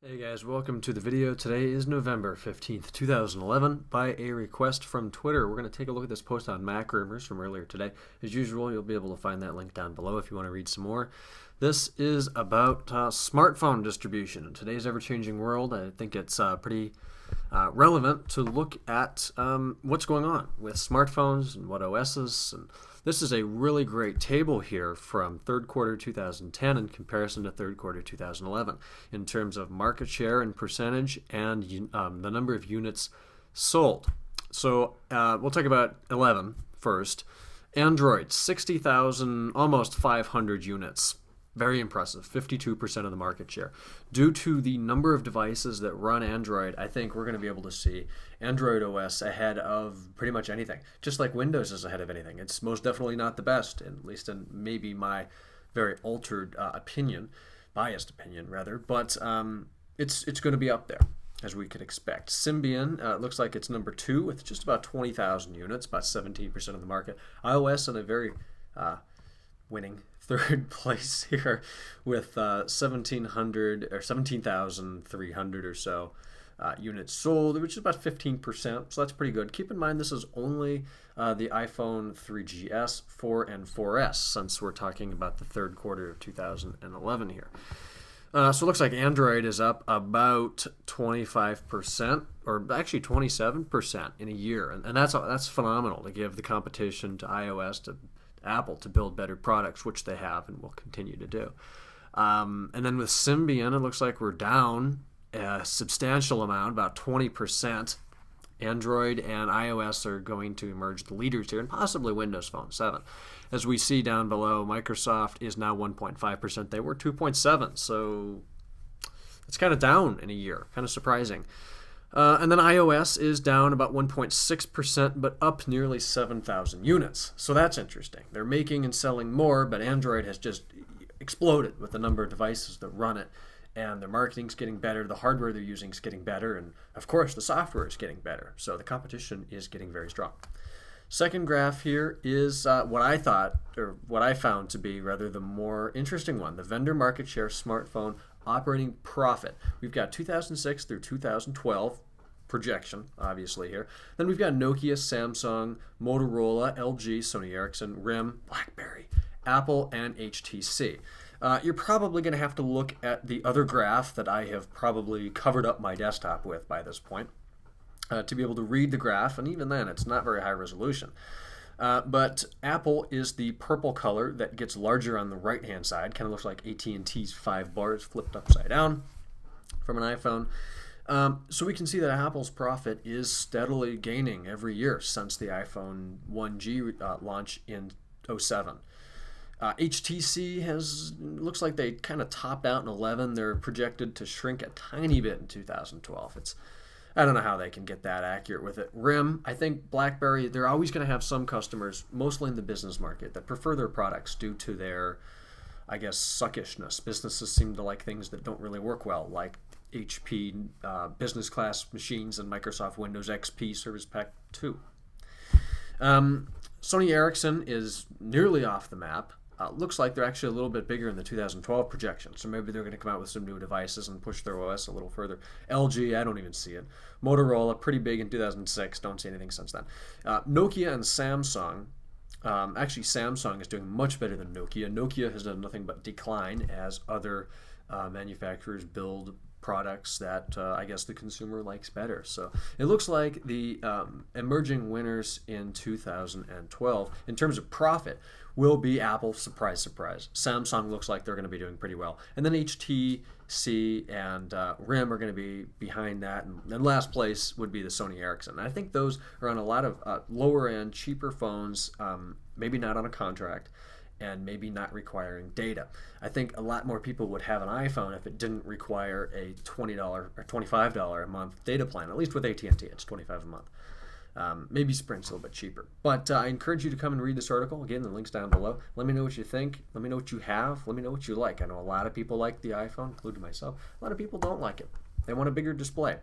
Hey guys, welcome to the video. Today is November 15th, 2011. By a request from Twitter, we're going to take a look at this post on Mac Rumors from earlier today. As usual, you'll be able to find that link down below if you want to read some more. This is about smartphone distribution. In today's ever-changing world, I think it's pretty relevant to look at what's going on with smartphones and what OSs. And this is a really great table here from third quarter 2010 in comparison to third quarter 2011 in terms of market share and percentage and the number of units sold. So we'll talk about 11 first. Android, 60,000, almost 500 units. Very impressive, 52% of the market share. Due to the number of devices that run Android, I think we're going to be able to see Android OS ahead of pretty much anything. Just like Windows is ahead of anything. It's most definitely not the best, at least in maybe my very altered opinion, biased opinion rather, but it's going to be up there, as we could expect. Symbian looks like it's number 2 with just about 20,000 units, about 17% of the market. iOS in a very winning third place here with 1,700 or 17,300 or so units sold, which is about 15%, so that's pretty good. Keep in mind this is only the iPhone 3GS, 4, and 4S, since we're talking about the third quarter of 2011 here. So it looks like Android is up about 25%, or actually 27% in a year, and that's phenomenal to give the competition to iOS, to Apple, to build better products, which they have and will continue to do. And then with Symbian, it looks like we're down a substantial amount, about 20%. Android and iOS are going to emerge the leaders here, and possibly Windows Phone 7. As we see down below, Microsoft is now 1.5%. They were 2.7%, so it's kind of down in a year, kind of surprising. And then iOS is down about 1.6%, but up nearly 7,000 units. So that's interesting. They're making and selling more, but Android has just exploded with the number of devices that run it. And their marketing's getting better, the hardware they're using is getting better, and of course the software is getting better. So the competition is getting very strong. Second graph here is what I thought, or what I found to be rather the more interesting one, the vendor market share smartphone operating profit. We've got 2006 through 2012 projection, obviously here. Then we've got Nokia, Samsung, Motorola, LG, Sony Ericsson, RIM, BlackBerry, Apple, and HTC. You're probably going to have to look at the other graph that I have probably covered up my desktop with by this point to be able to read the graph, and even then it's not very high resolution. But Apple is the purple color that gets larger on the right-hand side. Kind of looks like AT&T's 5 bars flipped upside down from an iPhone. So we can see that Apple's profit is steadily gaining every year since the iPhone 1G launch in 2007. HTC looks like they kind of topped out in 11. They're projected to shrink a tiny bit in 2012. I don't know how they can get that accurate with it. RIM, I think BlackBerry, they're always going to have some customers, mostly in the business market, that prefer their products due to their, I guess, suckishness. Businesses seem to like things that don't really work well, like HP business class machines and Microsoft Windows XP Service Pack 2. Sony Ericsson is nearly off the map. Looks like they're actually a little bit bigger in the 2012 projection, so maybe they're going to come out with some new devices and push their OS a little further. LG, I don't even see it. Motorola, pretty big in 2006, don't see anything since then. Nokia and Samsung, actually Samsung is doing much better than Nokia. Nokia has done nothing but decline as other manufacturers build products that I guess the consumer likes better. So it looks like the emerging winners in 2012 in terms of profit will be Apple, surprise, surprise. Samsung looks like they're going to be doing pretty well. And then HTC and RIM are going to be behind that. And last place would be the Sony Ericsson. And I think those are on a lot of lower end, cheaper phones, maybe not on a contract, and maybe not requiring data. I think a lot more people would have an iPhone if it didn't require a $20 or $25 a month data plan. At least with AT&T, it's $25 a month. Maybe Sprint's a little bit cheaper. But I encourage you to come and read this article. Again, the link's down below. Let me know what you think. Let me know what you have. Let me know what you like. I know a lot of people like the iPhone, including myself. A lot of people don't like it. They want a bigger display.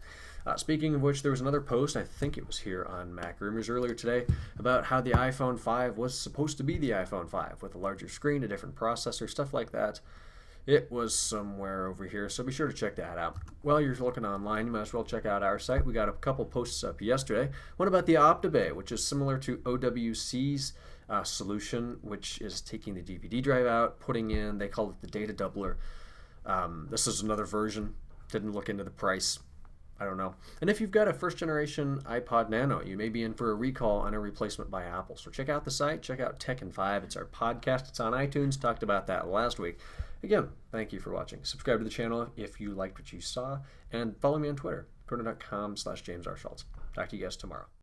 Speaking of which, there was another post, I think it was here on Mac Rumors earlier today, about how the iPhone 5 was supposed to be the iPhone 5 with a larger screen, a different processor, stuff like that. It was somewhere over here, so be sure to check that out. While you're looking online, you might as well check out our site. We got a couple posts up yesterday. One about the OptiBay, which is similar to OWC's solution, which is taking the DVD drive out, putting in, they call it the data doubler. This is another version. Didn't look into the price. I don't know. And if you've got a first generation iPod Nano, you may be in for a recall on a replacement by Apple. So check out the site, check out Tech in 5. It's our podcast. It's on iTunes. Talked about that last week. Again, thank you for watching. Subscribe to the channel if you liked what you saw, and follow me on Twitter, twitter.com/James R. Schultz. Talk to you guys tomorrow.